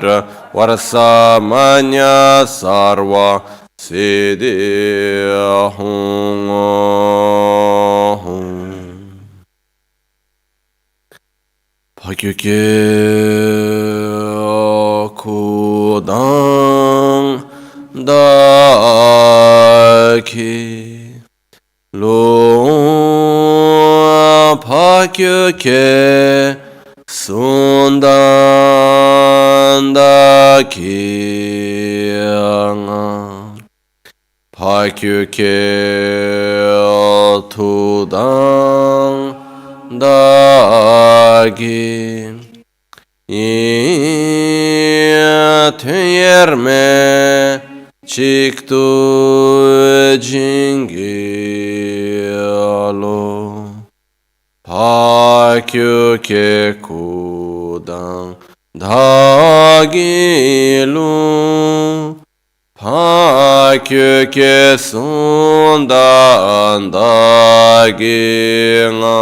Vajra Varasamanya Sarva Siddhi Hum Pakyukye Kudang Daki Lo Pakyukye Sundaki Pakyukye Tudang Dagi Tuyerme Chiktu Jingialo Pakyukye Kudang Dagilu Pakyukye Sundan Daginga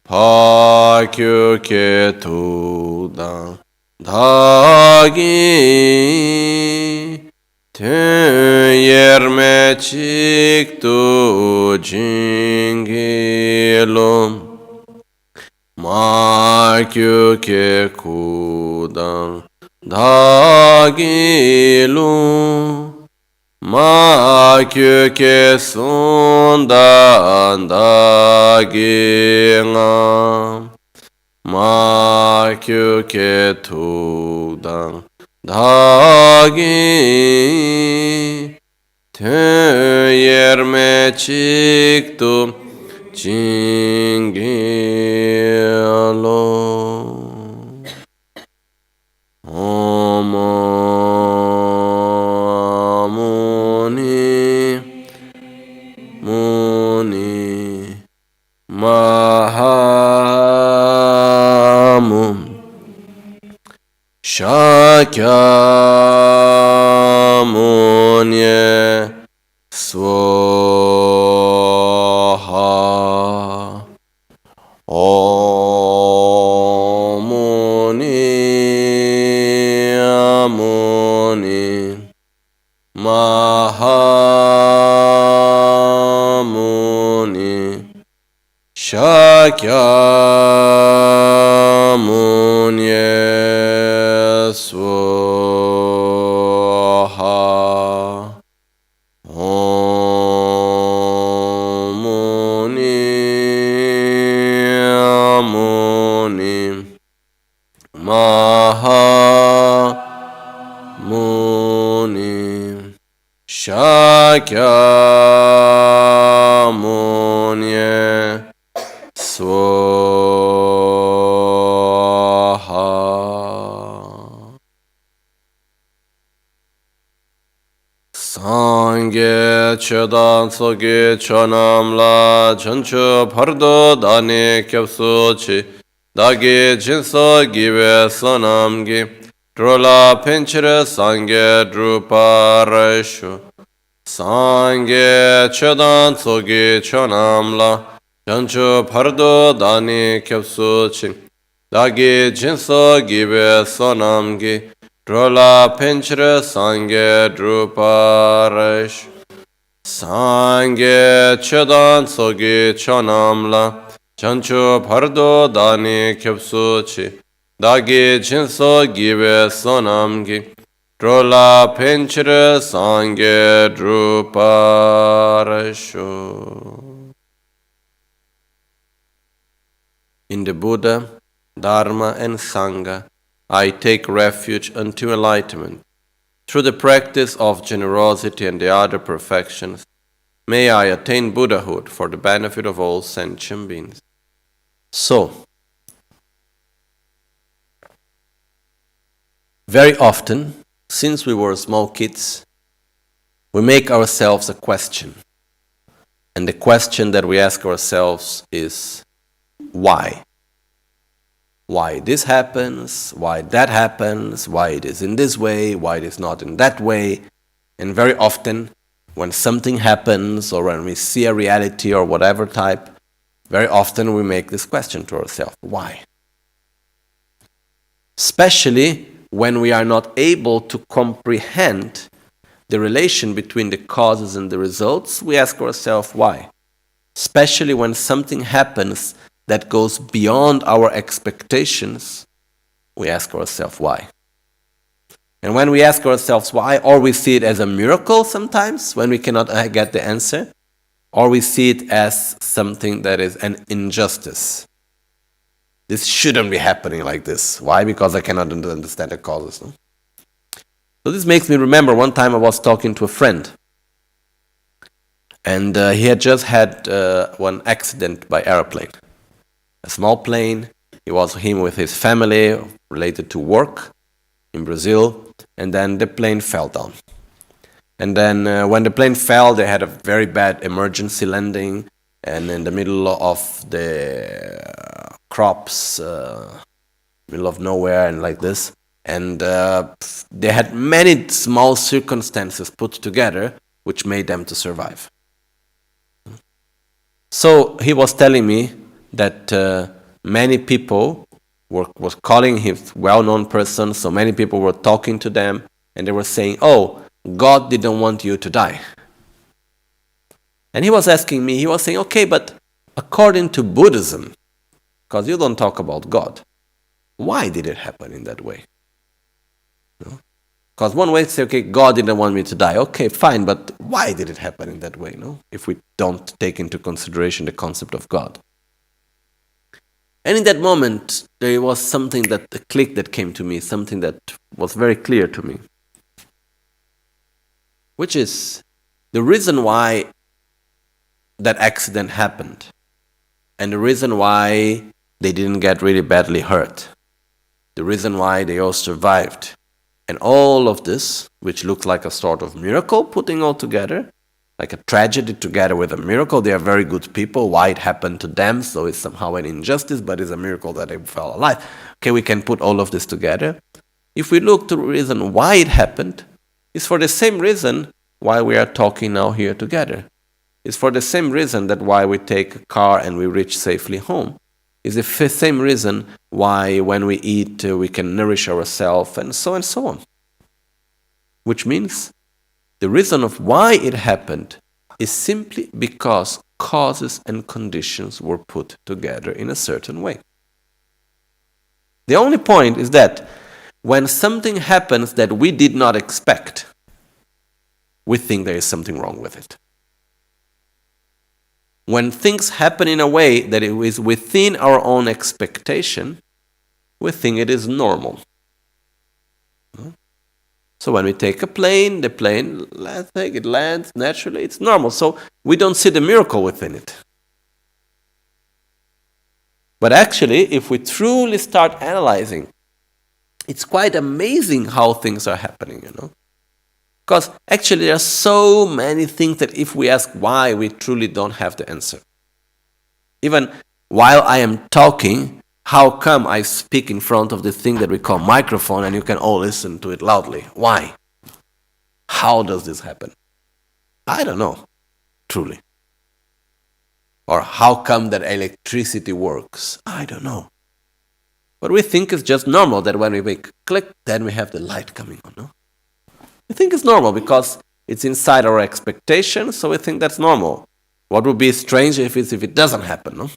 Pakyukye Tudang Dagi Tuyerme Chiktu Jingilum Pakyukye Kudang Dagilu Pakyukye Sundan Daginga Pakyukye Tudang Dagi Tuyerme Chiktu Jingilo Om Muni Muni Mahamum Shakyamunye Swaha Om Muni Muni Mahamuni Shakyamunye Swaha Om Muni Mahamuni Shakyamunye Swaha Sangye Chedan Soge Chonamla Chancho Pardo Dani Kyapsuchi Dagi Jinso Give Sonamgi Drola Pinchire Sangye Drupa Reshu Sangye Chedan Soge Chonamla Chancho Pardo Dani Kyapsuchi Dagi Jinso Give Sonamgi Drola Pinchire Sangye Drupa Reshu Sangye Chedan Soge Chonamla Chancho Pardo Dani Kyapsuchi Dagi Jinso Give Sonamgi Drola Pinchire Sangye Drupa Resho. In the Buddha, Dharma and Sangha, I take refuge unto enlightenment. Through the practice of generosity and the other perfections, may I attain Buddhahood for the benefit of all sentient beings. So, very often, since we were small kids, we make ourselves a question. And the question that we ask ourselves is, why? Why this happens, why that happens, why it is in this way, why it is not in that way. And very often, when something happens or when we see a reality or whatever type, very often we make this question to ourselves, why? Especially when we are not able to comprehend the relation between the causes and the results, we ask ourselves why. Especially when something happens that goes beyond our expectations, we ask ourselves why. And when we ask ourselves why, or we see it as a miracle sometimes, when we cannot get the answer, or we see it as something that is an injustice. This shouldn't be happening like this. Why? Because I cannot understand the causes. No? So this makes me remember one time I was talking to a friend. And he had just had one accident by airplane. A small plane. It was him with his family related to work in Brazil. And then the plane fell down. And then when the plane fell, they had a very bad emergency landing. And in the middle of the crops, middle of nowhere and like this. And they had many small circumstances put together which made them to survive. So he was telling me that many people was calling him well-known person, so many people were talking to them, and they were saying, oh, God didn't want you to die. And he was asking me, he was saying, okay, but according to Buddhism, because you don't talk about God, why did it happen in that way? Because one way to say, okay, God didn't want me to die. Okay, fine, but why did it happen in that way, no? If we don't take into consideration the concept of God. And in that moment, there was something that, a click that came to me, something that was very clear to me. Which is the reason why that accident happened. And the reason why they didn't get really badly hurt. The reason why they all survived. And all of this, which looked like a sort of miracle, putting all together, like a tragedy together with a miracle. They are very good people. Why it happened to them, so it's somehow an injustice, but it's a miracle that they fell alive. Okay, we can put all of this together. If we look to the reason why it happened, it's for the same reason why we are talking now here together. It's for the same reason that why we take a car and we reach safely home. It's the same reason why when we eat we can nourish ourselves and so on. Which means the reason of why it happened is simply because causes and conditions were put together in a certain way. The only point is that when something happens that we did not expect, we think there is something wrong with it. When things happen in a way that it is within our own expectation, we think it is normal. So when we take a plane, the plane, let's take it lands naturally, it's normal. So we don't see the miracle within it. But actually, if we truly start analyzing, it's quite amazing how things are happening, Because actually there are so many things that if we ask why, we truly don't have the answer. Even while I am talking, how come I speak in front of the thing that we call microphone and you can all listen to it loudly? Why? How does this happen? I don't know, truly. Or how come that electricity works? I don't know. But we think it's just normal that when we make click, then we have the light coming on, no? We think it's normal because it's inside our expectations, so we think that's normal. What would be strange if it doesn't happen, no?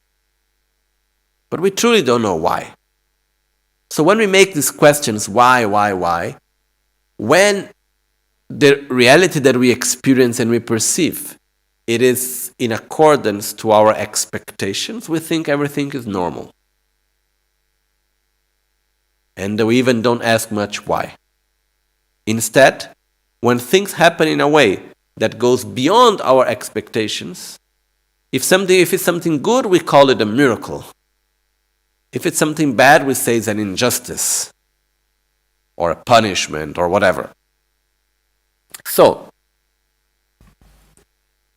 But we truly don't know why. So when we make these questions, why, when the reality that we experience and we perceive, it is in accordance to our expectations, we think everything is normal. And we even don't ask much why. Instead, when things happen in a way that goes beyond our expectations, if it's something good, we call it a miracle. If it's something bad, we say it's an injustice or a punishment or whatever. So,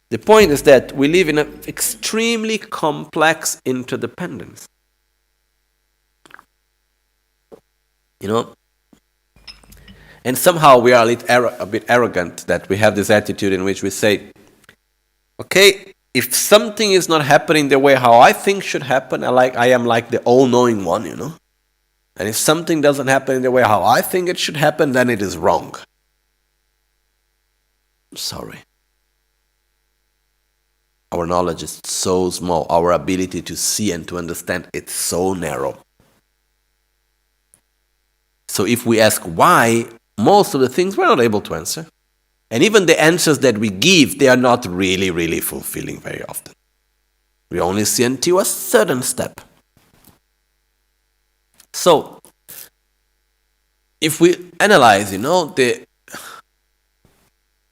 the point is that we live in an extremely complex interdependence. And somehow we are a bit arrogant that we have this attitude in which we say, okay, if something is not happening the way how I think should happen, I am like the all-knowing one, And if something doesn't happen in the way how I think it should happen, then it is wrong. Sorry. Our knowledge is so small. Our ability to see and to understand, it's so narrow. So if we ask why, most of the things we're not able to answer. And even the answers that we give, they are not really, really fulfilling very often. We only see until a certain step. So, if we analyze,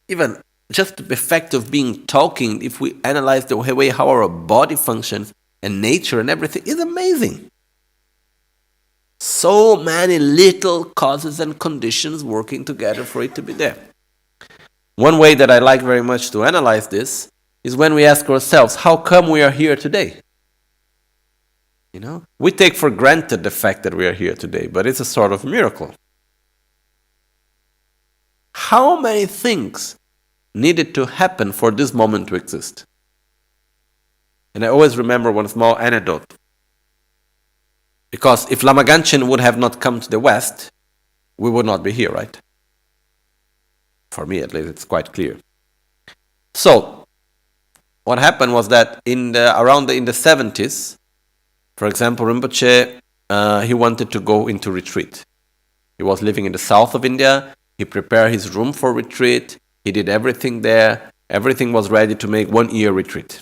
even just the effect of being talking, if we analyze the way how our body functions and nature and everything, is amazing. So many little causes and conditions working together for it to be there. One way that I like very much to analyze this is when we ask ourselves, how come we are here today? We take for granted the fact that we are here today, but it's a sort of miracle. How many things needed to happen for this moment to exist? And I always remember one small anecdote. Because if Lama Ganchen would have not come to the West, we would not be here, right? For me, at least, it's quite clear. So, what happened was that in the 70s, for example, Rinpoche, he wanted to go into retreat. He was living in the south of India. He prepared his room for retreat. He did everything there. Everything was ready to make 1 year retreat.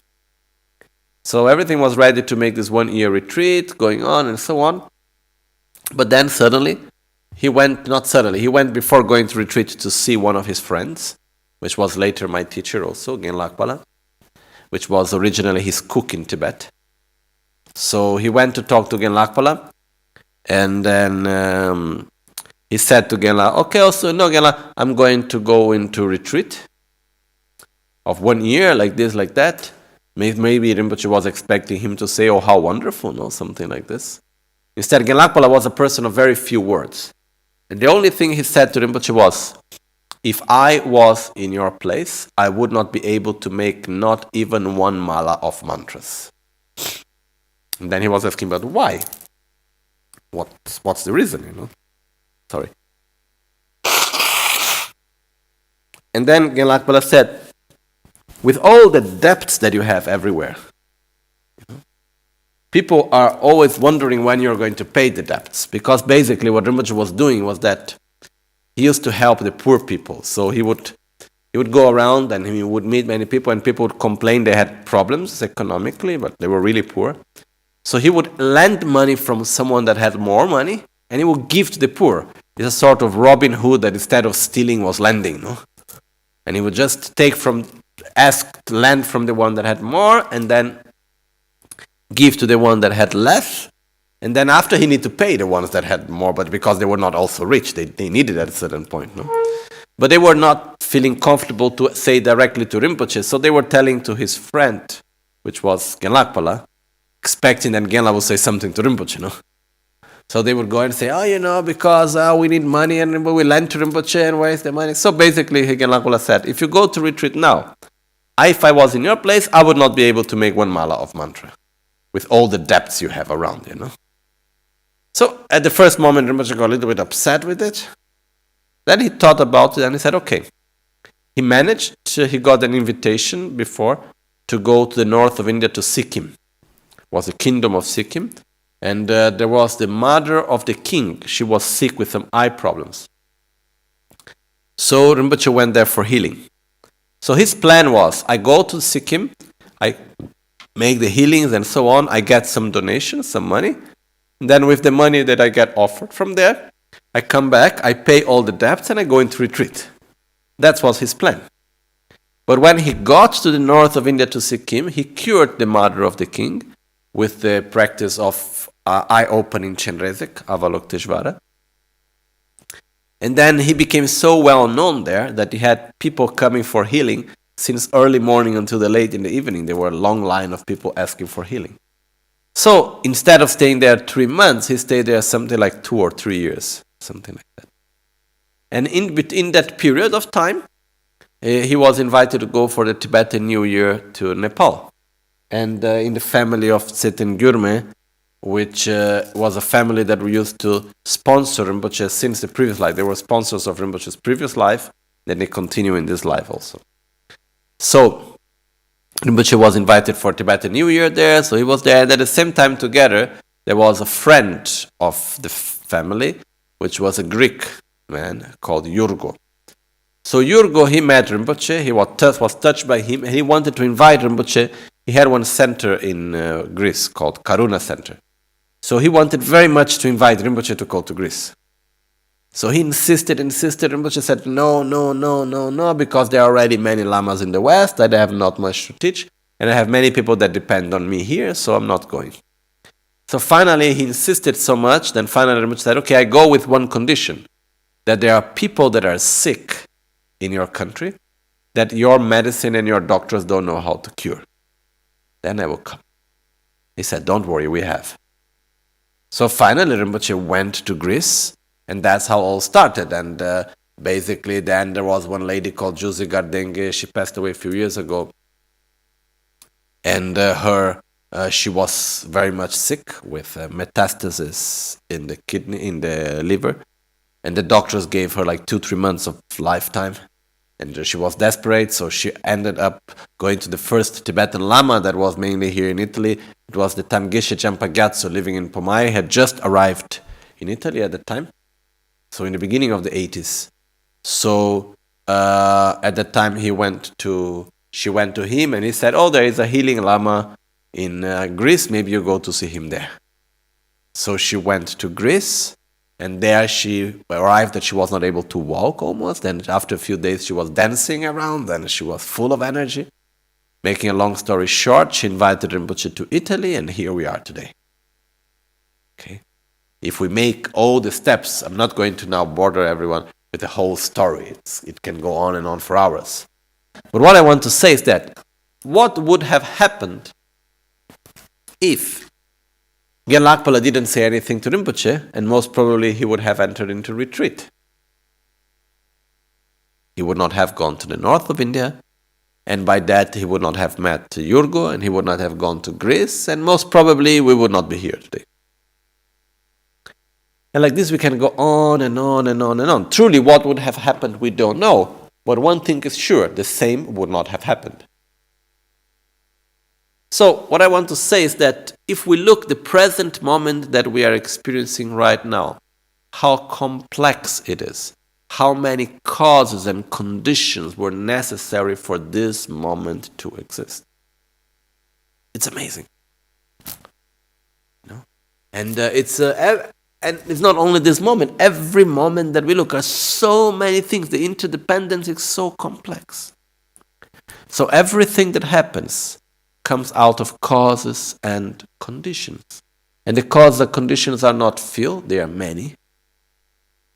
So everything was ready to make this 1 year retreat, going on and so on. But then suddenly, he went before going to retreat to see one of his friends, which was later my teacher also, Genla Lakpala, which was originally his cook in Tibet. So he went to talk to Genla Lakpala, and then he said to Genla, okay, also, no, Genla, I'm going to go into retreat of 1 year, like this, like that. Maybe Rinpoche was expecting him to say, oh, how wonderful, no, something like this. Instead, Genla Lakpala was a person of very few words. And the only thing he said to Rinpoche was, if I was in your place, I would not be able to make not even 1 mala of mantras. And then he was asking, but why? What's the reason, Sorry. And then Genla Lakpala said, with all the depths that you have everywhere, people are always wondering when you're going to pay the debts. Because basically what Rinpoche was doing was that he used to help the poor people. So he would go around and he would meet many people, and people would complain they had problems economically, but they were really poor. So he would lend money from someone that had more money, and he would give to the poor. It's a sort of Robin Hood that instead of stealing was lending, no? And he would just lend from the one that had more, and then give to the one that had less. And then after he need to pay the ones that had more, but because they were not also rich, they needed at a certain point, no? But they were not feeling comfortable to say directly to Rinpoche, so they were telling to his friend, which was Genla Lakpala, expecting that Genla would say something to Rinpoche, no? So they would go and say, because we need money and we lend to Rinpoche and where is the money? So basically, Genla Lakpala said, if you go to retreat now, if I was in your place, I would not be able to make 1 mala of mantra with all the depths you have around, So at the first moment, Rinpoche got a little bit upset with it. Then he thought about it and he said, okay. He got an invitation before to go to the north of India to Sikkim. It was the kingdom of Sikkim. And there was the mother of the king. She was sick with some eye problems. So Rinpoche went there for healing. So his plan was, I go to Sikkim, I make the healings and so on, I get some donations, some money. And then with the money that I get offered from there, I come back, I pay all the debts, and I go into retreat. That was his plan. But when he got to the north of India to Sikkim, he cured the mother of the king with the practice of eye-opening Chenrezig, Avalokiteshvara. And then he became so well known there that he had people coming for healing since early morning until the late in the evening. There were a long line of people asking for healing. So instead of staying there 3 months, he stayed there something like 2 or 3 years, something like that. And in that period of time, he was invited to go for the Tibetan New Year to Nepal. And in the family of Tseten Gyurme, which was a family that we used to sponsor Rinpoche since the previous life. They were sponsors of Rinpoche's previous life, then they continue in this life also. So, Rinpoche was invited for Tibetan New Year there, so he was there, and at the same time together, there was a friend of the family, which was a Greek man called Yurgo. So Yurgo, he met Rinpoche, he was touched by him, and he wanted to invite Rinpoche. He had one center in Greece called Karuna Center. So he wanted very much to invite Rinpoche to go to Greece. So he insisted. Rinpoche said, no, because there are already many lamas in the West that I have not much to teach, and I have many people that depend on me here, so I'm not going. So finally, he insisted so much, then finally Rinpoche said, okay, I go with one condition, that there are people that are sick in your country that your medicine and your doctors don't know how to cure. Then I will come. He said, don't worry, we have. So finally Rinpoche went to Greece, and that's how all started. And basically then there was one lady called Juzi Gardenge. She passed away a few years ago. And she was very much sick with metastasis in the kidney, in the liver. And the doctors gave her like 2-3 months of lifetime. And she was desperate, so she ended up going to the first Tibetan Lama that was mainly here in Italy. It was the Tamgeshe Champagazzo, living in Pomai, had just arrived in Italy at the time. So in the beginning of the 80s. So at that time she went to him and he said, oh, there is a healing Lama in Greece, maybe you go to see him there. So she went to Greece. And there she arrived that she was not able to walk almost. And after a few days she was dancing around and she was full of energy. Making a long story short, she invited Rinpoche to Italy and here we are today. Okay. If we make all the steps, I'm not going to now bother everyone with the whole story. It can go on and on for hours. But what I want to say is that what would have happened if Gyalpa Lakpala didn't say anything to Rinpoche, and most probably he would have entered into retreat. He would not have gone to the north of India, and by that he would not have met Yurgo, and he would not have gone to Greece, and most probably we would not be here today. And like this we can go on and on and on and on. Truly, what would have happened, we don't know. But one thing is sure, the same would not have happened. So, what I want to say is that if we look the present moment that we are experiencing right now, how complex it is, how many causes and conditions were necessary for this moment to exist. It's amazing. You know? And it's not only this moment, every moment that we look at, so many things, the interdependence is so complex. So everything that happens comes out of causes and conditions. And the causes and conditions are not few, they are many.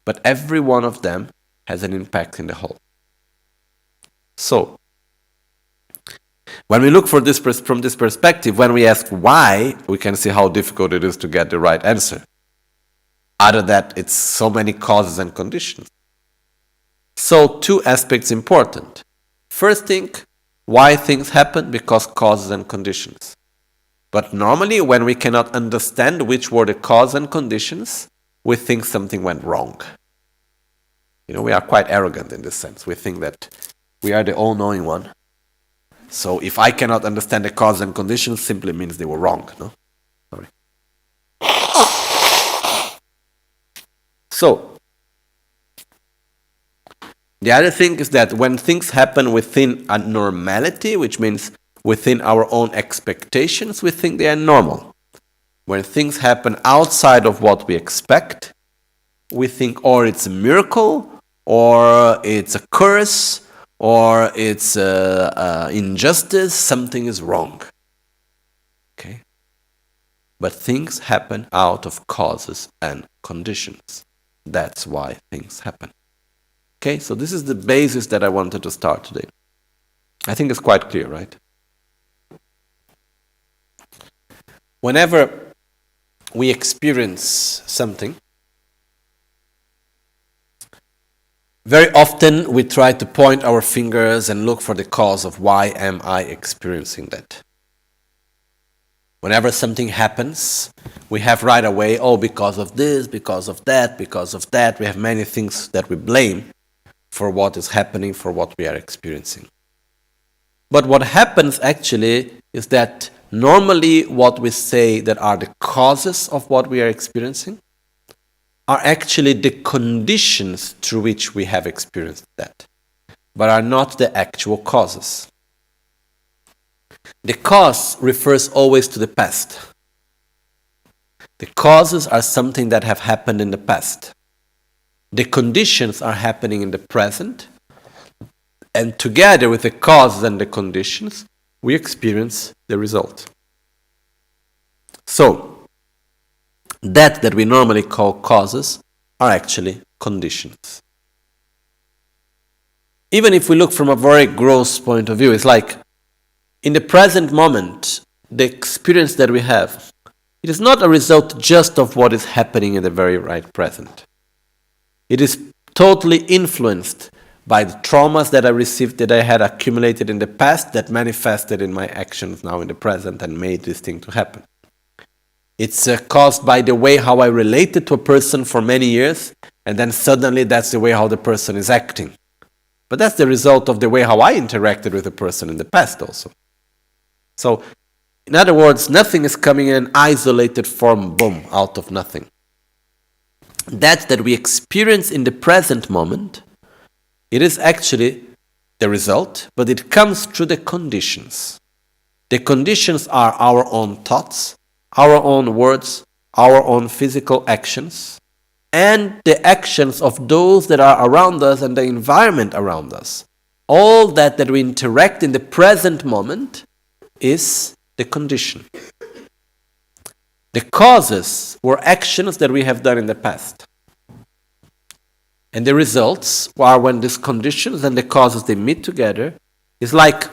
But every one of them has an impact in the whole. So, when we look from this perspective, when we ask why, we can see how difficult it is to get the right answer. Other than that, it's so many causes and conditions. So, 2 aspects important. First thing, why things happen? Because causes and conditions. But normally, when we cannot understand which were the cause and conditions, we think something went wrong. You know, we are quite arrogant in this sense. We think that we are the all-knowing one. So if I cannot understand the cause and conditions, simply means they were wrong. No? Sorry. So, the other thing is that when things happen within a normality, which means within our own expectations, we think they are normal. When things happen outside of what we expect, we think, or it's a miracle, or it's a curse, or it's injustice, something is wrong. Okay? But things happen out of causes and conditions. That's why things happen. Okay, so this is the basis that I wanted to start today. I think it's quite clear, right? Whenever we experience something, very often we try to point our fingers and look for the cause of why am I experiencing that. Whenever something happens, we have right away, oh, because of this, because of that, because of that. We have many things that we blame for what is happening, for what we are experiencing. But what happens actually is that normally what we say that are the causes of what we are experiencing are actually the conditions through which we have experienced that, but are not the actual causes. The cause refers always to the past. The causes are something that have happened in the past. The conditions are happening in the present, and together with the causes and the conditions, we experience the result. So, that we normally call causes are actually conditions. Even if we look from a very gross point of view, it's like in the present moment, the experience that we have, it is not a result just of what is happening in the very right present. It is totally influenced by the traumas that I received, that I had accumulated in the past, that manifested in my actions now in the present and made this thing to happen. It's caused by the way how I related to a person for many years, and then suddenly that's the way how the person is acting. But that's the result of the way how I interacted with a person in the past also. So, in other words, nothing is coming in an isolated form, boom, out of nothing. That we experience in the present moment, it is actually the result, but it comes through the conditions. The conditions are our own thoughts, our own words, our own physical actions, and the actions of those that are around us and the environment around us. All that we interact in the present moment is the condition. The causes were actions that we have done in the past. And the results are when these conditions and the causes, they meet together. It's like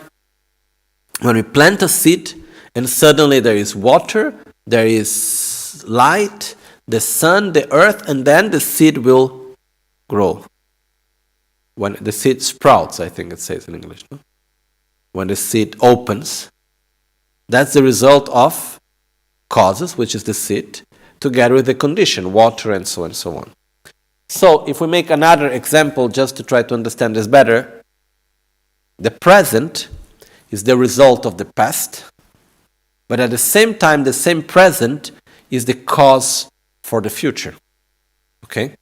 when we plant a seed and suddenly there is water, there is light, the sun, the earth, and then the seed will grow. When the seed sprouts, I think it says in English, no? When the seed opens, that's the result of causes, which is the seed, together with the condition, water and so on. So, if we make another example just to try to understand this better, the present is the result of the past, but at the same time, the same present is the cause for the future. Okay?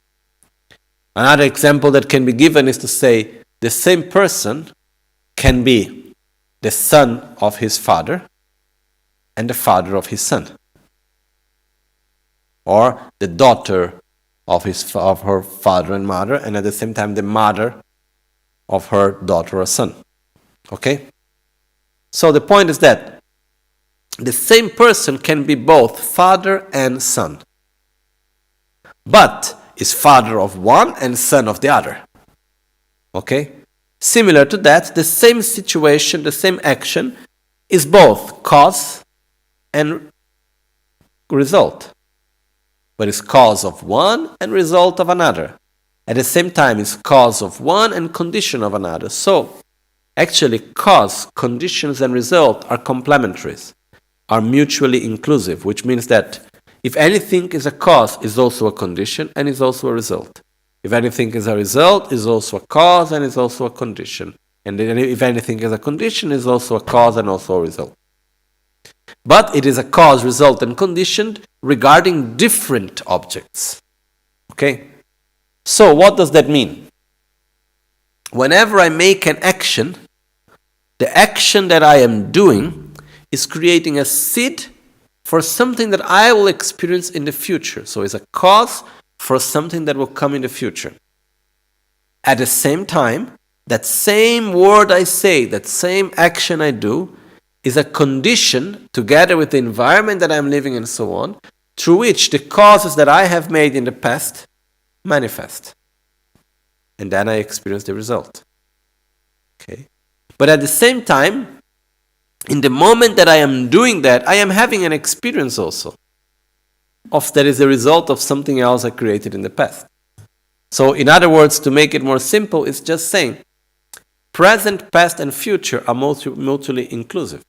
Another example that can be given is to say the same person can be the son of his father and the father of his son, or the daughter of her father and mother, and at the same time the mother of her daughter or son. Okay? So the point is that the same person can be both father and son, but is father of one and son of the other. Okay? Similar to that, the same situation, the same action is both cause and result, but it's cause of one and result of another. At the same time, it's cause of one and condition of another. So, actually, cause, conditions, and result are complementaries, are mutually inclusive, which means that if anything is a cause, is also a condition and is also a result. If anything is a result, is also a cause and is also a condition. And if anything is a condition, is also a cause and also a result. But it is a cause, result, and condition regarding different objects. Okay? So, what does that mean? Whenever I make an action, the action that I am doing is creating a seed for something that I will experience in the future. So, it's a cause for something that will come in the future. At the same time, that same word I say, that same action I do, is a condition, together with the environment that I'm living and so on, through which the causes that I have made in the past manifest. And then I experience the result. Okay? But at the same time, in the moment that I am doing that, I am having an experience also of that is a result of something else I created in the past. So, in other words, to make it more simple, it's just saying present, past, and future are mutually inclusive.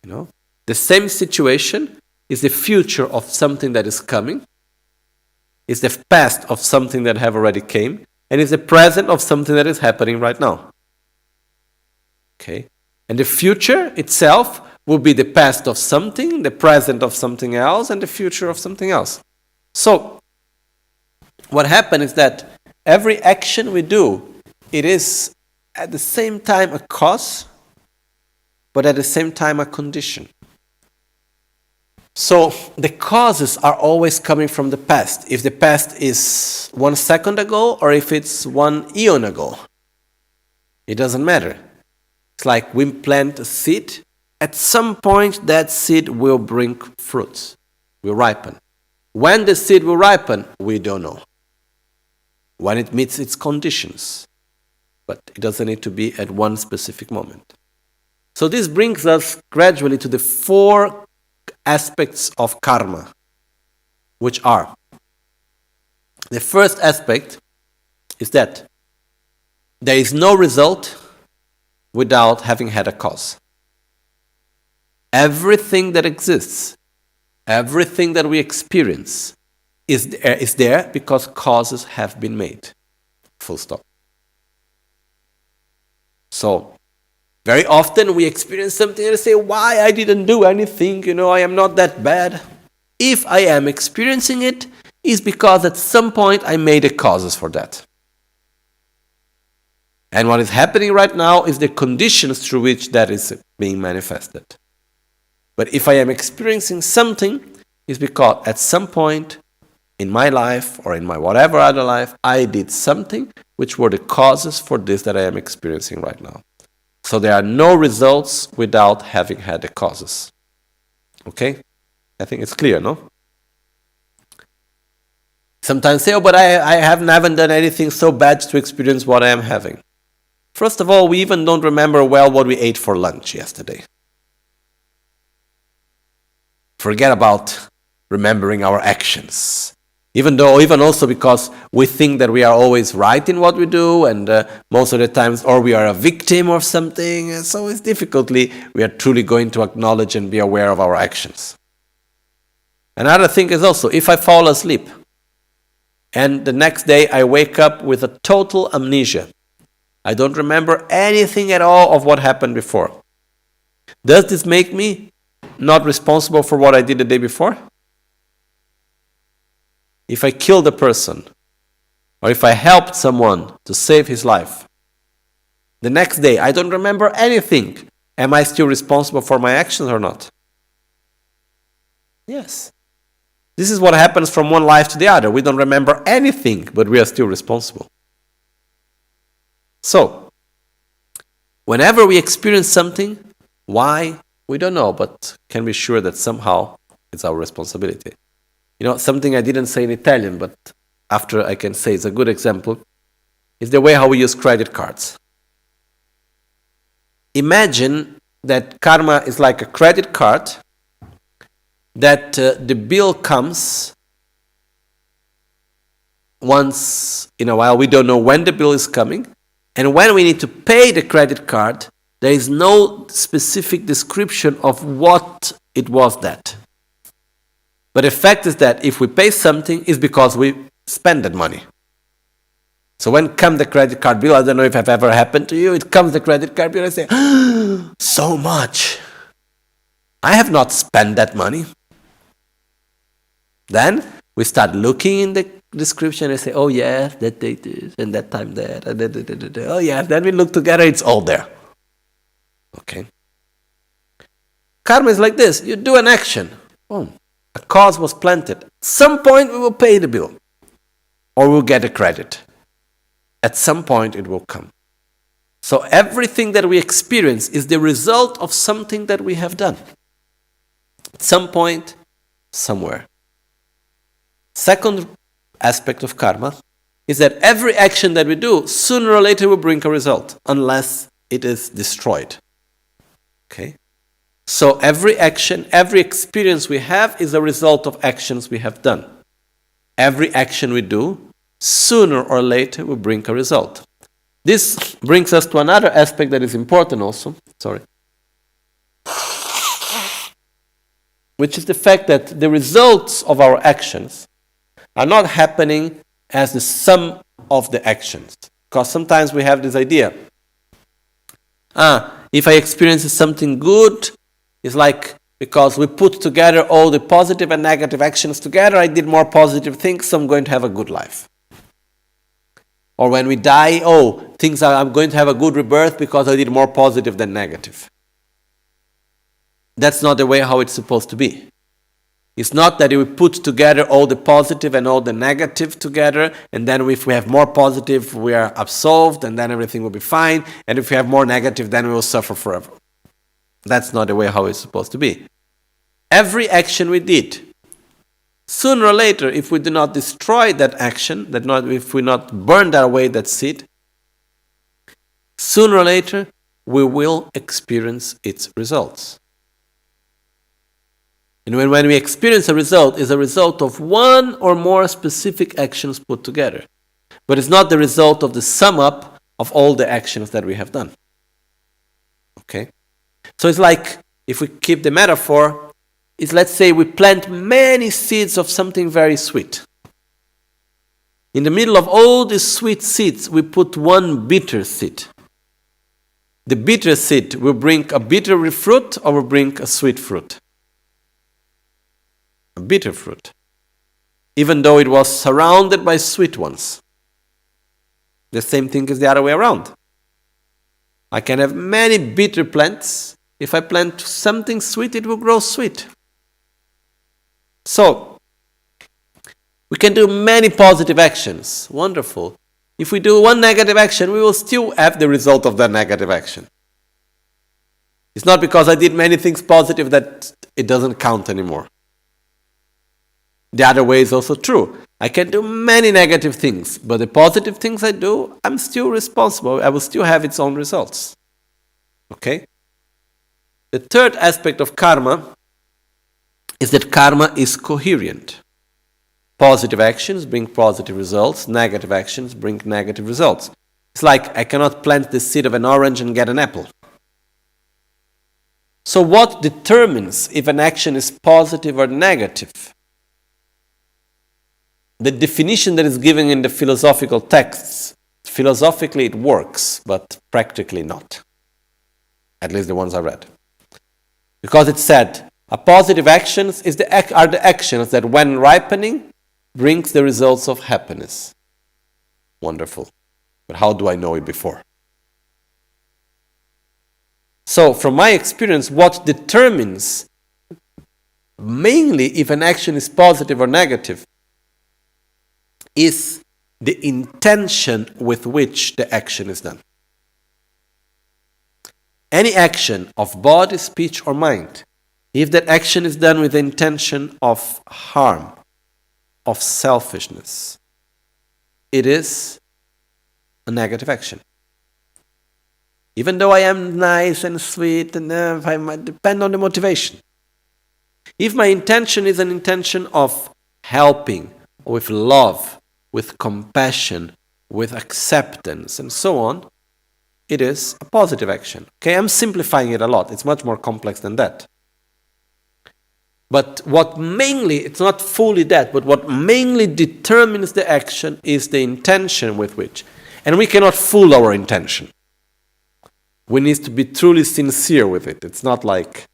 You know? The same situation is the future of something that is coming, is the past of something that have already came, and is the present of something that is happening right now. Okay? And the future itself will be the past of something, the present of something else, and the future of something else. So, what happens is that every action we do, it is at the same time a cause, but at the same time a condition. So the causes are always coming from the past. If the past is 1 second ago or if it's 1 eon ago, it doesn't matter. It's like we plant a seed. At some point that seed will bring fruits, will ripen. When the seed will ripen, we don't know. When it meets its conditions. But it doesn't need to be at one specific moment. So this brings us gradually to the 4 aspects of karma, which are: the first aspect is that there is no result without having had a cause. Everything that exists, everything that we experience is there because causes have been made. Full stop. So, very often we experience something and say, why I didn't do anything, I am not that bad. If I am experiencing it, it's because at some point I made the causes for that. And what is happening right now is the conditions through which that is being manifested. But if I am experiencing something, it's because at some point in my life or in my whatever other life, I did something which were the causes for this that I am experiencing right now. So there are no results without having had the causes. Okay? I think it's clear, no? Sometimes say, but I haven't done anything so bad to experience what I am having. First of all, we even don't remember well what we ate for lunch yesterday. Forget about remembering our actions. Even also because we think that we are always right in what we do, and most of the times, or we are a victim of something, and so it's difficultly we are truly going to acknowledge and be aware of our actions. Another thing is also, if I fall asleep, and the next day I wake up with a total amnesia, I don't remember anything at all of what happened before. Does this make me not responsible for what I did the day before? If I killed a person, or if I helped someone to save his life, the next day I don't remember anything, am I still responsible for my actions or not? Yes. This is what happens from one life to the other. We don't remember anything, but we are still responsible. So, whenever we experience something, why? We don't know, but can be sure that somehow it's our responsibility. Something I didn't say in Italian, but after I can say it's a good example, is the way how we use credit cards. Imagine that karma is like a credit card, that the bill comes once in a while. We don't know when the bill is coming, and when we need to pay the credit card, there is no specific description of what it was that. But the fact is that if we pay something, it's because we spend that money. So when comes the credit card bill, I don't know if it ever happened to you, it comes the credit card bill and I say, so much. I have not spent that money. Then we start looking in the description and say, oh yes, that date is, and that time that, and that. Oh yes, then we look together, it's all there. Okay. Karma is like this. You do an action. Boom. A cause was planted. At some point we will pay the bill. Or we'll get a credit. At some point it will come. So everything that we experience is the result of something that we have done. At some point, somewhere. Second aspect of karma is that every action that we do, sooner or later will bring a result, unless it is destroyed. Okay? So every action, every experience we have is a result of actions we have done. Every action we do, sooner or later will bring a result. This brings us to another aspect that is important also. Sorry. which is the fact that the results of our actions are not happening as the sum of the actions. Because sometimes we have this idea, if I experience something good, it's like because we put together all the positive and negative actions together, I did more positive things, so I'm going to have a good life. Or when we die, I'm going to have a good rebirth because I did more positive than negative. That's not the way how it's supposed to be. It's not that we put together all the positive and all the negative together, and then if we have more positive, we are absolved, and then everything will be fine, and if we have more negative, then we will suffer forever. That's not the way how it's supposed to be. Every action we did, sooner or later, if we do not destroy that action, if we not burn away that seed, sooner or later, we will experience its results. And when we experience a result, it's a result of one or more specific actions put together. But it's not the result of the sum up of all the actions that we have done. Okay? So it's like, if we keep the metaphor, it's let's say we plant many seeds of something very sweet. In the middle of all these sweet seeds, we put one bitter seed. The bitter seed will bring a bitter fruit or will bring a sweet fruit. A bitter fruit, even though it was surrounded by sweet ones. The same thing is the other way around. I can have many bitter plants. If I plant something sweet, it will grow sweet. So, we can do many positive actions. Wonderful. If we do one negative action, we will still have the result of that negative action. It's not because I did many things positive that it doesn't count anymore. The other way is also true. I can do many negative things, but the positive things I do, I'm still responsible. I will still have its own results. Okay? The third aspect of karma is that karma is coherent. Positive actions bring positive results. Negative actions bring negative results. It's like I cannot plant the seed of an orange and get an apple. So what determines if an action is positive or negative? The definition that is given in the philosophical texts, philosophically it works, but practically not. At least the ones I read. Because it said, a positive actions are the actions that when ripening, brings the results of happiness. Wonderful. But how do I know it before? So, from my experience, what determines mainly if an action is positive or negative is the intention with which the action is done. Any action of body, speech, or mind, if that action is done with the intention of harm, of selfishness, it is a negative action. Even though I am nice and sweet, and I might depend on the motivation. If my intention is an intention of helping, with love, with compassion, with acceptance, and so on, it is a positive action. Okay, I'm simplifying it a lot. It's much more complex than that. But what mainly, it's not fully that, but what mainly determines the action is the intention with which. And we cannot fool our intention. We need to be truly sincere with it. It's not like,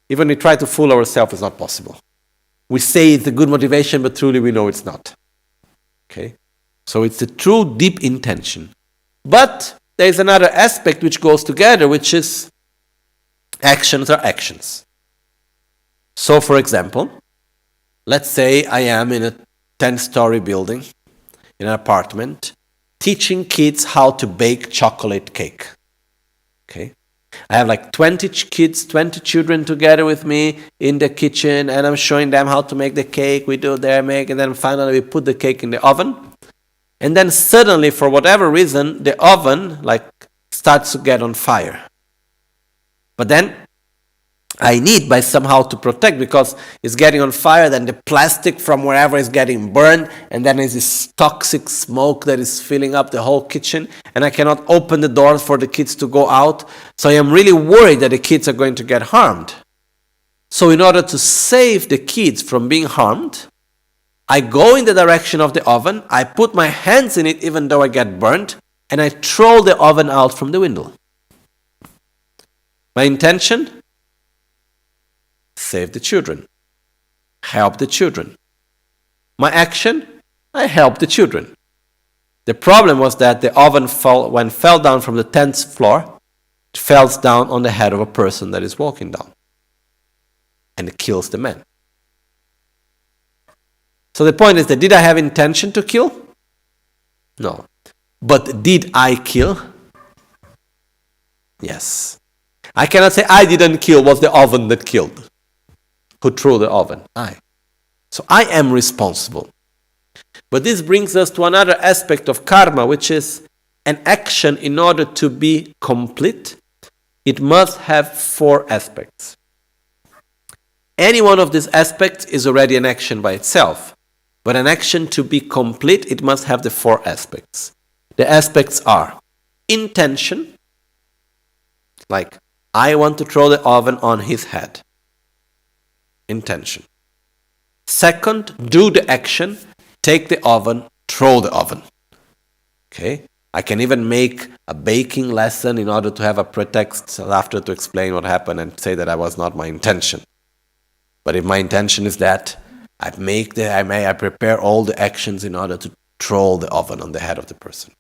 even we try to fool ourselves, it's not possible. We say it's a good motivation, but truly we know it's not. Okay? So it's a true deep intention. But there is another aspect which goes together, which is actions are actions. So for example, let's say I am in a 10-story building, in an apartment, teaching kids how to bake chocolate cake. Okay? I have like 20 kids, 20 children together with me in the kitchen, and I'm showing them how to make the cake. We do their make, and then finally we put the cake in the oven. And then suddenly, for whatever reason, the oven starts to get on fire. But then I need by somehow to protect, because it's getting on fire, then the plastic from wherever is getting burned, and then there's this toxic smoke that is filling up the whole kitchen, and I cannot open the doors for the kids to go out. So I am really worried that the kids are going to get harmed. So in order to save the kids from being harmed, I go in the direction of the oven, I put my hands in it even though I get burnt, and I throw the oven out from the window. My intention? Save the children. Help the children. My action? I help the children. The problem was that the oven fell down from the 10th floor, it falls down on the head of a person that is walking down. And it kills the man. So the point is that did I have intention to kill? No. But did I kill? Yes. I cannot say I didn't kill, was the oven that killed. Who threw the oven? I. So I am responsible. But this brings us to another aspect of karma, which is an action in order to be complete. It must have 4 aspects. Any one of these aspects is already an action by itself. But an action to be complete, it must have the 4 aspects. The aspects are intention, like I want to throw the oven on his head. Intention. Second, do the action, take the oven, throw the oven. Okay? I can even make a baking lesson in order to have a pretext after to explain what happened and say that that was not my intention. But if my intention is that, I prepare all the actions in order to throw the oven on the head of the person.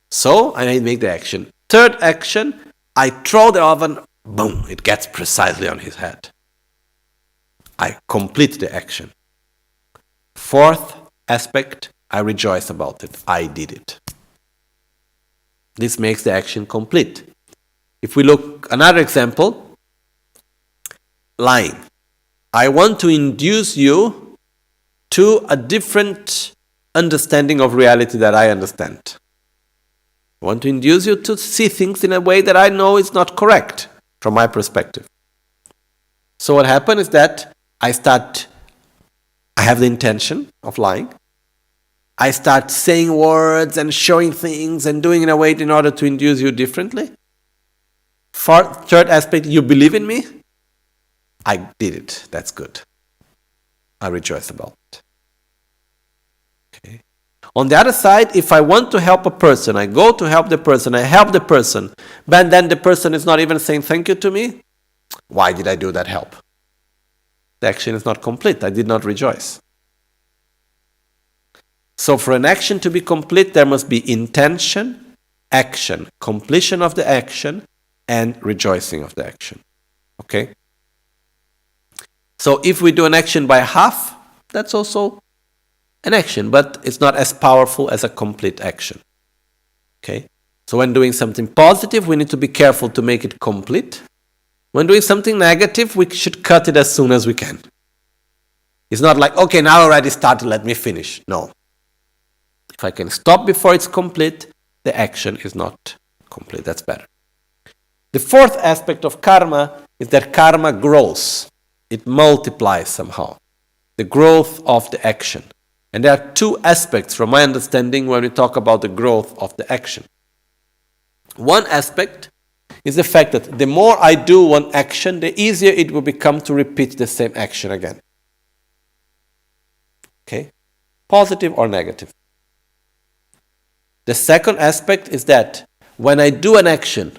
So I make the action. Third action, I throw the oven, boom, it gets precisely on his head. I complete the action. Fourth aspect, I rejoice about it. I did it. This makes the action complete. If we look, another example, lying. I want to induce you to a different understanding of reality that I understand. I want to induce you to see things in a way that I know is not correct from my perspective. So what happened is that I have the intention of lying. I start saying words and showing things and doing in a way in order to induce you differently. Third aspect, you believe in me? I did it. That's good. I rejoice about it. Okay. On the other side, if I want to help a person, I go to help the person, I help the person, but then the person is not even saying thank you to me, why did I do that help? The action is not complete. I did not rejoice. So for an action to be complete, there must be intention, action, completion of the action, and rejoicing of the action. Okay? So if we do an action by half, that's also an action, but it's not as powerful as a complete action. Okay? So when doing something positive, we need to be careful to make it complete. When doing something negative, we should cut it as soon as we can. It's not like, okay, now I already started, let me finish. No. If I can stop before it's complete, the action is not complete. That's better. The fourth aspect of karma is that karma grows. It multiplies somehow. The growth of the action. And there are 2 aspects from my understanding when we talk about the growth of the action. One aspect is the fact that the more I do one action, the easier it will become to repeat the same action again. Okay? Positive or negative. The second aspect is that when I do an action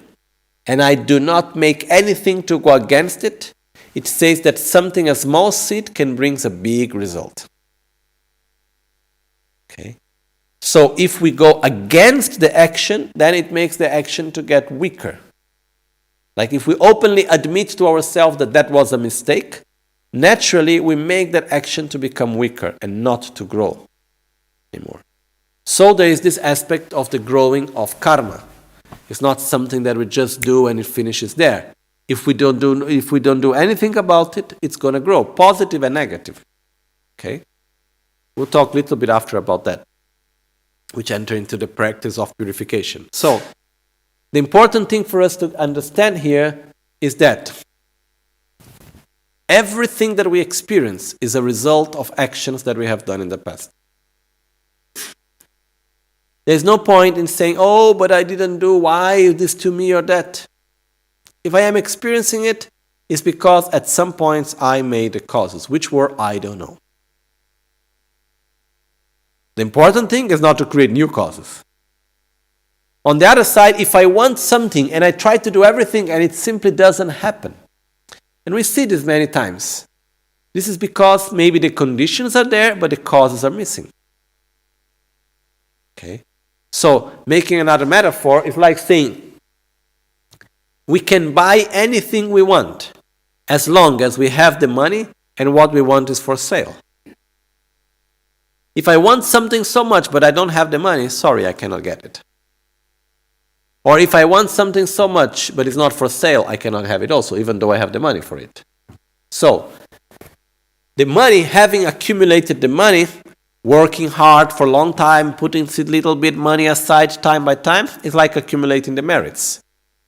and I do not make anything to go against it, it says that something, a small seed, can bring a big result. Okay? So if we go against the action, then it makes the action to get weaker. Like if we openly admit to ourselves that that was a mistake, naturally we make that action to become weaker and not to grow anymore. So there is this aspect of the growing of karma. It's not something that we just do and it finishes there. If we don't do anything about it, it's going to grow, positive and negative. Okay? We'll talk a little bit after about that, which enter into the practice of purification. So, the important thing for us to understand here is that everything that we experience is a result of actions that we have done in the past. There's no point in saying, oh, but I didn't do, why this to me or that. If I am experiencing it, is because at some points I made the causes. Which were, I don't know. The important thing is not to create new causes. On the other side, if I want something and I try to do everything and it simply doesn't happen, and we see this many times, this is because maybe the conditions are there, but the causes are missing. Okay? So, making another metaphor is like saying, we can buy anything we want as long as we have the money and what we want is for sale. If I want something so much but I don't have the money, sorry, I cannot get it. Or if I want something so much but it's not for sale, I cannot have it also, even though I have the money for it. So, the money, having accumulated the money, working hard for a long time, putting little bit money aside time by time, is like accumulating the merits.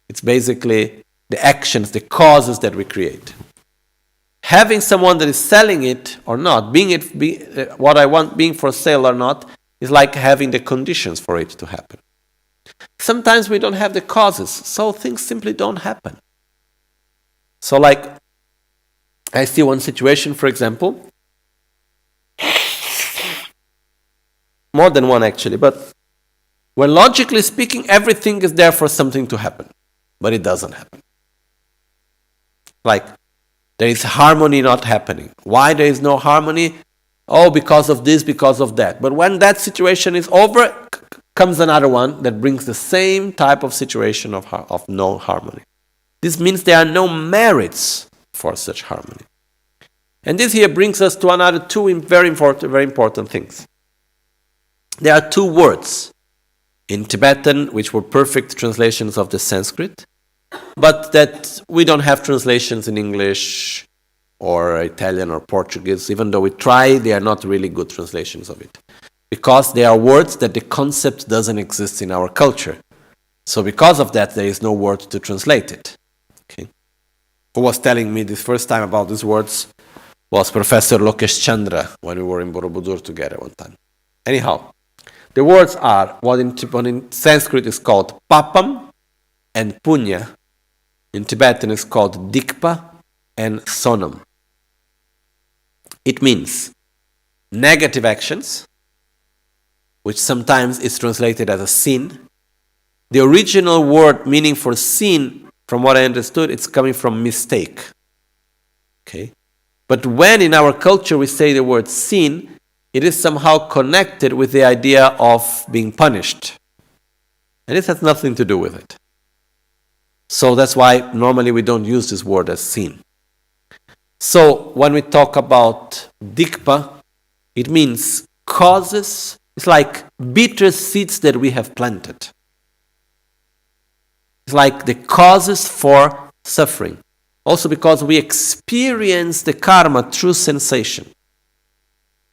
It's basically the actions, the causes that we create. Having someone that is selling it or not, what I want being for sale or not, is like having the conditions for it to happen. Sometimes we don't have the causes, so things simply don't happen. So like, I see one situation, for example, more than one actually, but when logically speaking, everything is there for something to happen, but it doesn't happen. Like, there is harmony not happening. Why there is no harmony? Oh, because of this, because of that. But when that situation is over, comes another one that brings the same type of situation of no harmony. This means there are no merits for such harmony. And this here brings us to another two very important things. There are two words in Tibetan, which were perfect translations of the Sanskrit, but that we don't have translations in English or Italian or Portuguese. Even though we try, they are not really good translations of it. Because they are words that the concept doesn't exist in our culture. So because of that, there is no word to translate it. Okay. Who was telling me this first time about these words was Professor Lokesh Chandra, when we were in Borobudur together one time. Anyhow, the words are what in Sanskrit is called papam and punya. In Tibetan is called dikpa and sonam. It means negative actions, which sometimes is translated as a sin. The original word meaning for sin, from what I understood, it's coming from mistake. Okay? But when in our culture we say the word sin, it is somehow connected with the idea of being punished. And this has nothing to do with it. So that's why normally we don't use this word as sin. So when we talk about dikpa, it means causes. It's like bitter seeds that we have planted. It's like the causes for suffering. Also because we experience the karma through sensation.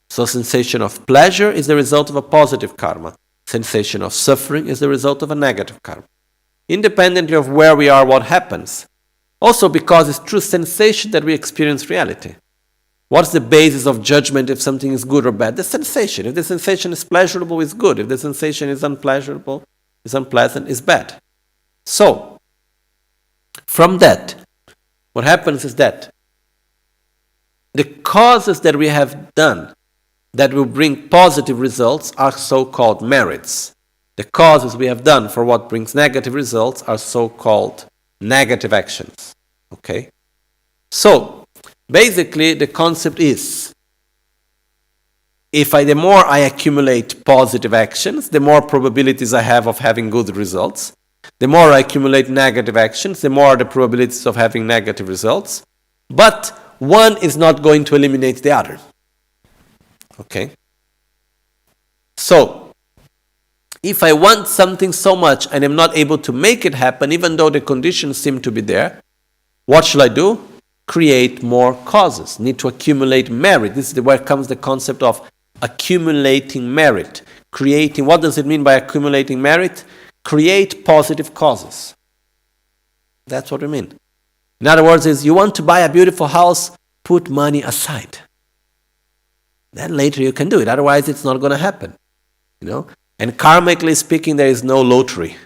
So sensation of pleasure is the result of a positive karma. Sensation of suffering is the result of a negative karma. Independently of where we are, what happens. Also because it's through sensation that we experience reality. What's the basis of judgment if something is good or bad? The sensation. If the sensation is pleasurable, it's good. If the sensation is unpleasurable, is unpleasant, it's bad. So, from that, what happens is that the causes that we have done that will bring positive results are so-called merits. The causes we have done for what brings negative results are so-called negative actions. Okay? So, basically the concept is, the more I accumulate positive actions, the more probabilities I have of having good results. The more I accumulate negative actions, the more the probabilities of having negative results. But one is not going to eliminate the other. Okay? So, if I want something so much and I'm not able to make it happen, even though the conditions seem to be there, what shall I do? Create more causes. Need to accumulate merit. This is where comes the concept of accumulating merit. Creating, what does it mean by accumulating merit? Create positive causes. That's what we mean. In other words, is you want to buy a beautiful house, put money aside. Then later you can do it. Otherwise, it's not going to happen. You know? And karmically speaking, there is no lottery.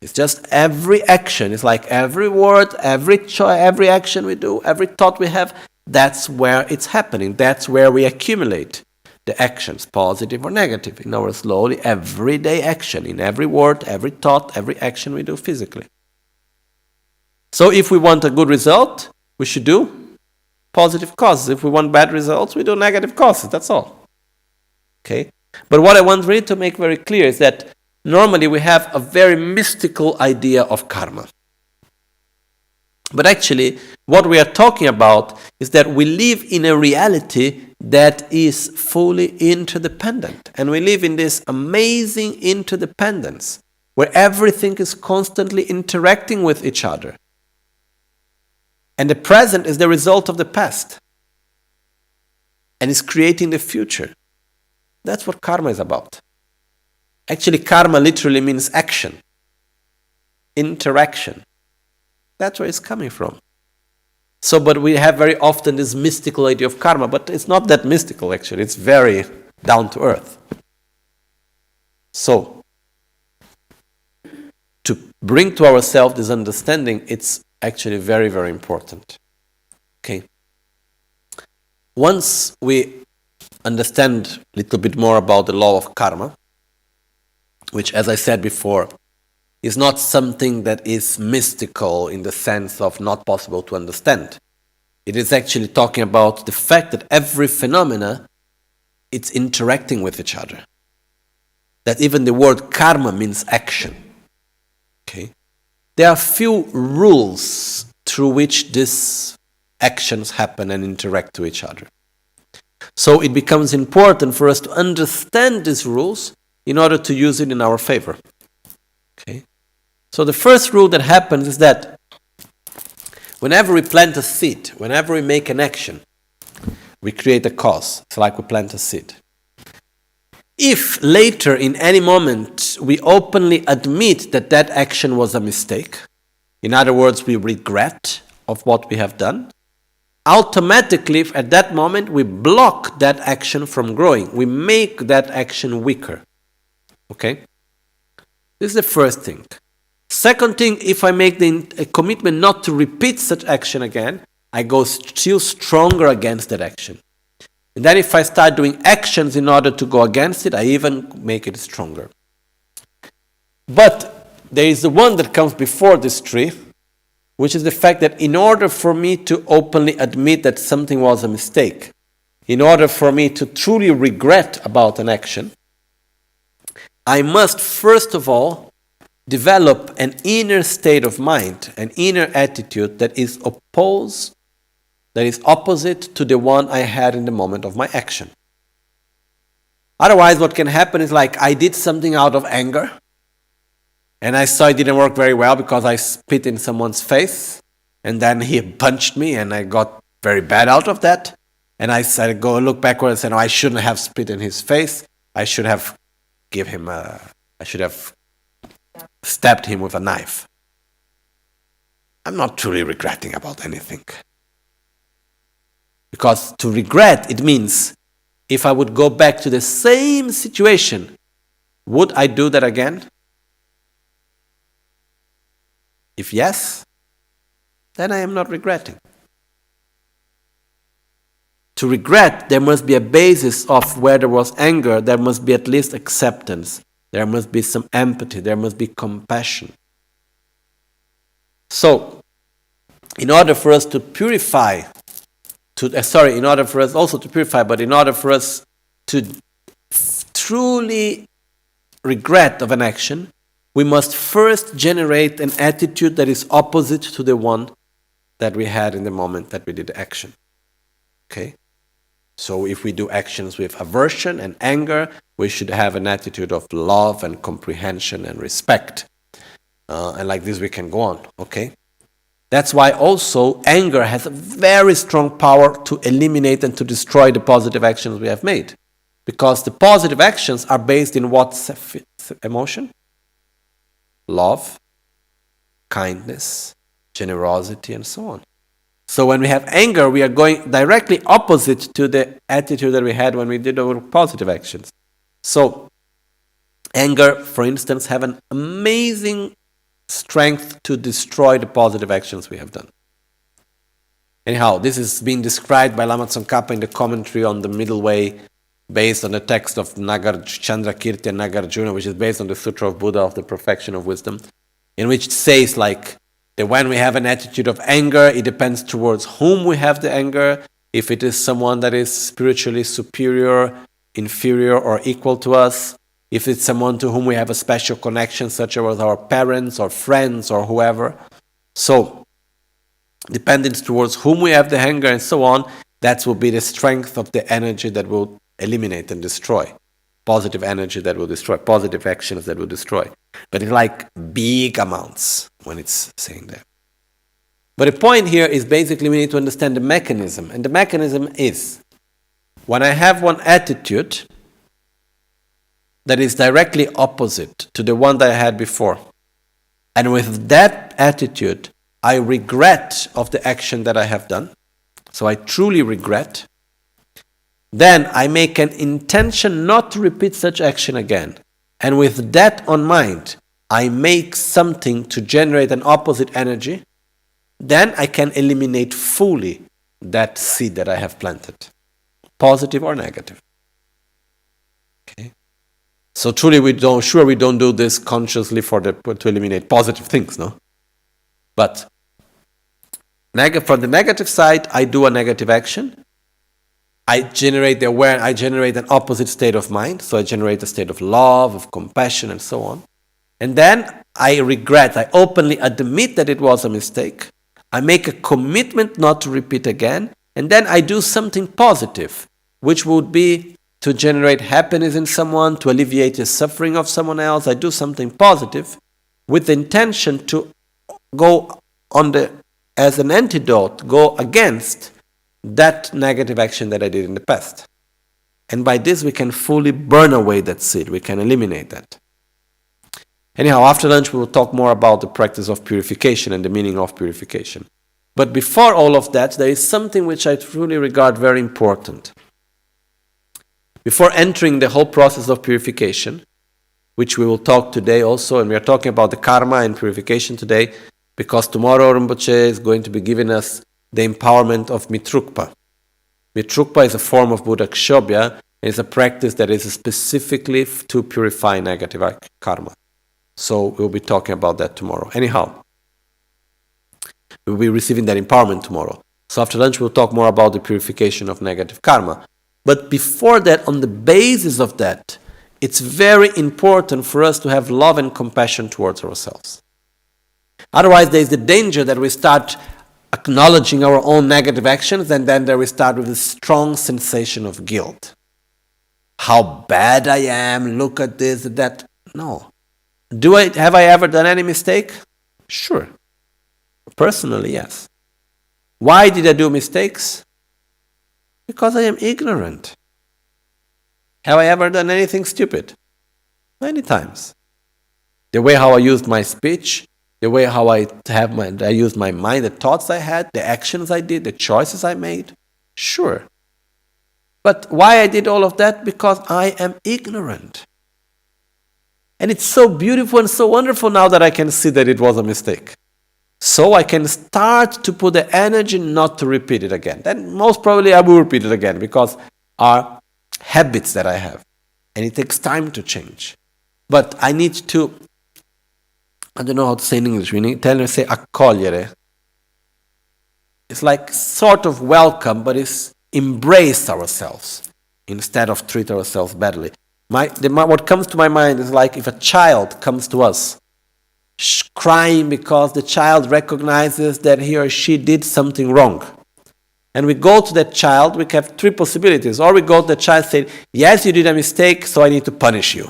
It's just every action. It's like every word, every every action we do, every thought we have, that's where it's happening. That's where we accumulate the actions, positive or negative, in our slowly everyday action, in every word, every thought, every action we do physically. So if we want a good result, we should do positive causes. If we want bad results, we do negative causes. That's all. Okay? But what I want really to make very clear is that normally we have a very mystical idea of karma. But actually, what we are talking about is that we live in a reality that is fully interdependent. And we live in this amazing interdependence where everything is constantly interacting with each other. And the present is the result of the past. And is creating the future. That's what karma is about. Actually, karma literally means action. Interaction. That's where it's coming from. So, but we have very often this mystical idea of karma, but it's not that mystical actually. It's very down to earth. So, to bring to ourselves this understanding, it's actually very, very important. Okay. Once we understand a little bit more about the law of karma, which, as I said before, is not something that is mystical in the sense of not possible to understand. It is actually talking about the fact that every phenomena, it's interacting with each other. That even the word karma means action. Okay? There are few rules through which these actions happen and interact to each other. So it becomes important for us to understand these rules in order to use it in our favor. Okay? So the first rule that happens is that whenever we plant a seed, whenever we make an action, we create a cause. It's like we plant a seed. If later in any moment we openly admit that that action was a mistake, in other words, we regret of what we have done, automatically at that moment we block that action from growing. We make that action weaker. Okay? This is the first thing. Second thing, if I make a commitment not to repeat such action again, I go still stronger against that action. And then if I start doing actions in order to go against it, I even make it stronger. But there is the one that comes before this tree, which is the fact that in order for me to openly admit that something was a mistake, in order for me to truly regret about an action, I must first of all develop an inner state of mind, an inner attitude that is opposite to the one I had in the moment of my action. Otherwise, what can happen is like I did something out of anger, and I saw it didn't work very well because I spit in someone's face, and then he punched me, and I got very bad out of that. And I said, go look backward and say, no, I shouldn't have spit in his face. I should have stabbed him with a knife. I'm not truly regretting about anything. Because to regret, it means if I would go back to the same situation, would I do that again? If yes, then I am not regretting. To regret, there must be a basis of where there was anger, there must be at least acceptance. There must be some empathy, there must be compassion. So, in order for us to purify, in order for us also to purify, but in order for us to truly regret of an action, we must first generate an attitude that is opposite to the one that we had in the moment that we did the action. Okay? So if we do actions with aversion and anger, we should have an attitude of love and comprehension and respect. And like this we can go on. Okay? That's why also anger has a very strong power to eliminate and to destroy the positive actions we have made. Because the positive actions are based in what emotion? Love, kindness, generosity, and so on. So when we have anger, we are going directly opposite to the attitude that we had when we did our positive actions. So anger, for instance, have an amazing strength to destroy the positive actions we have done. Anyhow, this is being described by Lama Tsongkhapa in the commentary on the Middle Way, based on the text of Chandrakirti and Nagarjuna, which is based on the Sutra of Buddha of the Perfection of Wisdom, in which it says like that when we have an attitude of anger, it depends towards whom we have the anger. If it is someone that is spiritually superior, inferior, or equal to us, if it's someone to whom we have a special connection, such as our parents or friends or whoever. So, dependence towards whom we have the anger and so on, that will be the strength of the energy that will eliminate and destroy. Positive energy that will destroy, positive actions that will destroy. But it's like big amounts when it's saying that. But the point here is basically we need to understand the mechanism. And the mechanism is, when I have one attitude that is directly opposite to the one that I had before, and with that attitude, I regret of the action that I have done, so I truly regret, then I make an intention not to repeat such action again. And with that on mind, I make something to generate an opposite energy, then I can eliminate fully that seed that I have planted, positive or negative. Okay. So truly we don't do this consciously to eliminate positive things, no? But from the negative side, I do a negative action. I generate an opposite state of mind. So I generate a state of love, of compassion, and so on. And then I openly admit that it was a mistake. I make a commitment not to repeat again. And then I do something positive, which would be to generate happiness in someone, to alleviate the suffering of someone else. I do something positive with the intention to go as an antidote, go against that negative action that I did in the past. And by this we can fully burn away that seed, we can eliminate that. Anyhow, after lunch we will talk more about the practice of purification and the meaning of purification. But before all of that, there is something which I truly regard very important. Before entering the whole process of purification, which we will talk today also, and we are talking about the karma and purification today, because tomorrow Rinpoche is going to be giving us the empowerment of Mitrugpa. Mitrugpa is a form of Buddha Akshobhya, and it's a practice that is specifically to purify negative karma. So we'll be talking about that tomorrow. Anyhow, we'll be receiving that empowerment tomorrow. So after lunch we'll talk more about the purification of negative karma. But before that, on the basis of that, it's very important for us to have love and compassion towards ourselves. Otherwise, there is the danger that we start acknowledging our own negative actions, and then there we start with a strong sensation of guilt. How bad I am, look at this, that. No. Have I ever done any mistake? Sure. Personally, yes. Why did I do mistakes? Because I am ignorant. Have I ever done anything stupid? Many times. The way how I used my speech, the way how I used my mind, the thoughts I had, the actions I did, the choices I made. Sure. But why I did all of that? Because I am ignorant. And it's so beautiful and so wonderful now that I can see that it was a mistake. So I can start to put the energy not to repeat it again. Then most probably I will repeat it again because are habits that I have. And it takes time to change. But I need to, I don't know how to say in English, we need to say accogliere. It's like sort of welcome, but it's embrace ourselves instead of treat ourselves badly. What comes to my mind is like if a child comes to us crying because the child recognizes that he or she did something wrong. And we go to that child, we have three possibilities. Or we go to the child and say, yes, you did a mistake, so I need to punish you.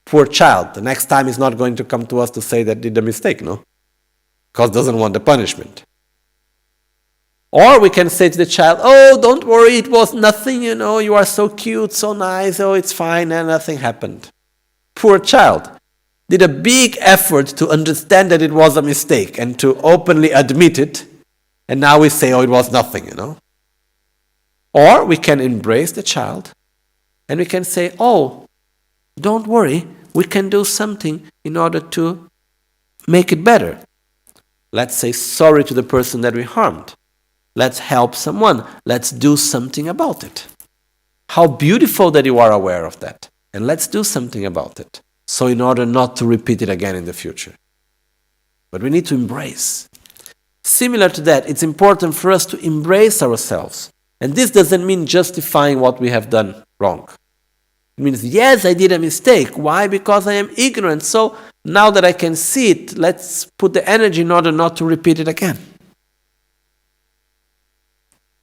Poor child. The next time he's not going to come to us to say that did a mistake, no? Because doesn't want the punishment. Or we can say to the child, oh, don't worry, it was nothing, you are so cute, so nice, oh, it's fine, and nothing happened. Poor child. Did a big effort to understand that it was a mistake and to openly admit it, and now we say, oh, it was nothing, Or we can embrace the child, and we can say, oh, don't worry, we can do something in order to make it better. Let's say sorry to the person that we harmed. Let's help someone. Let's do something about it. How beautiful that you are aware of that. And let's do something about it. So in order not to repeat it again in the future. But we need to embrace. Similar to that, it's important for us to embrace ourselves. And this doesn't mean justifying what we have done wrong. It means, yes, I did a mistake. Why? Because I am ignorant. So now that I can see it, let's put the energy in order not to repeat it again.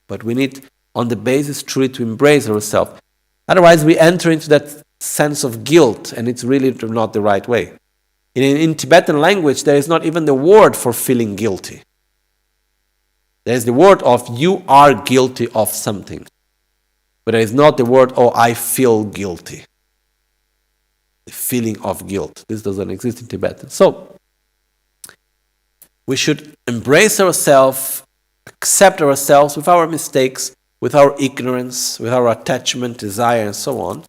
But we need, on the basis, truly to embrace ourselves. Otherwise, we enter into that sense of guilt, and it's really not the right way. In Tibetan language, there is not even the word for feeling guilty. There is the word of you are guilty of something. But there is not the word, oh, I feel guilty. The feeling of guilt. This doesn't exist in Tibetan. So, we should embrace ourselves, accept ourselves with our mistakes, with our ignorance, with our attachment, desire, and so on.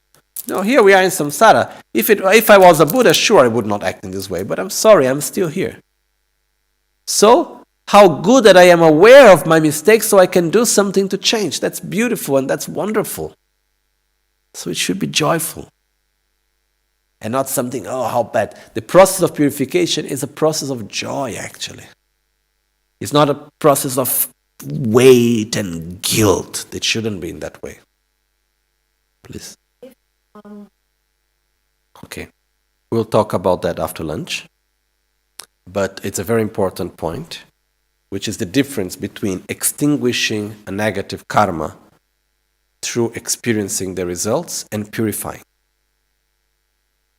No, here we are in samsara. If I was a Buddha, sure, I would not act in this way. But I'm sorry, I'm still here. So, how good that I am aware of my mistakes so I can do something to change. That's beautiful and that's wonderful. So it should be joyful. And not something, oh, how bad. The process of purification is a process of joy, actually. It's not a process of weight and guilt. It shouldn't be in that way. Please. Okay. We'll talk about that after lunch. But it's a very important point, which is the difference between extinguishing a negative karma through experiencing the results and purifying.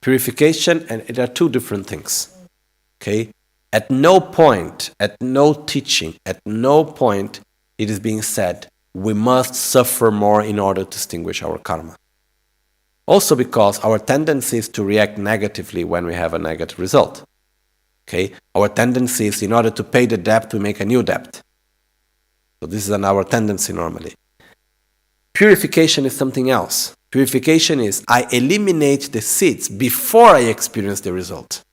Purification, and it are two different things. Okay? At no point, at no teaching, at no point it is being said, we must suffer more in order to extinguish our karma. Also because our tendency is to react negatively when we have a negative result. Okay? Our tendency is, in order to pay the debt, we make a new debt. So this is our tendency normally. Purification is something else. Purification is, I eliminate the seeds before I experience the result.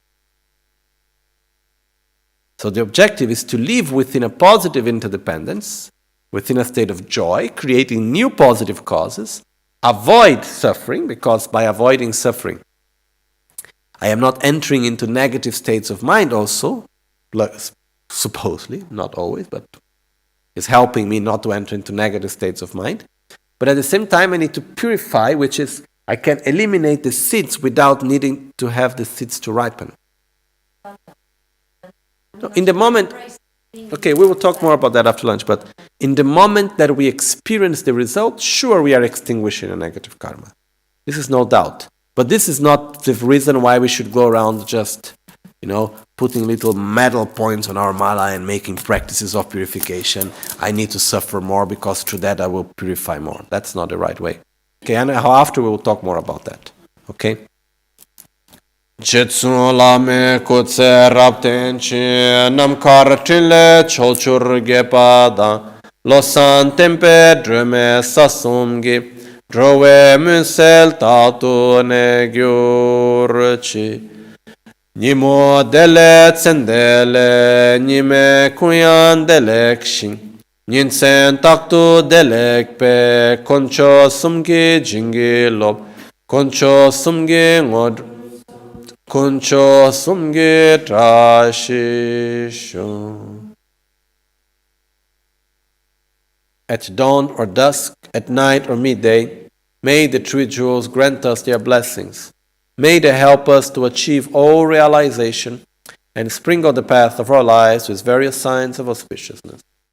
So the objective is to live within a positive interdependence, within a state of joy, creating new positive causes, avoid suffering, because by avoiding suffering, I am not entering into negative states of mind also, supposedly, not always, but it's helping me not to enter into negative states of mind. But at the same time, I need to purify, which is, I can eliminate the seeds without needing to have the seeds to ripen. No, in the moment, okay, we will talk more about that after lunch, but in the moment that we experience the result, sure, we are extinguishing a negative karma. This is no doubt. But this is not the reason why we should go around just, putting little metal points on our mala and making practices of purification. I need to suffer more because through that I will purify more. That's not the right way. Okay, and after we will talk more about that. Okay? Jetsun lame kutse raptenchi namkar trile cholchur gepada losan tempe drume sasumgi drove munsel tatu ne gyurchi Nimo dele tsendele nime kuyan delek shin Ninsen taktu delek pe koncho sumgi jingi lob koncho sumgi ngod koncho sumgi trashisho. At dawn or dusk, at night or midday, may the three jewels grant us their blessings. May they help us to achieve all realization and sprinkle the path of our lives with various signs of auspiciousness.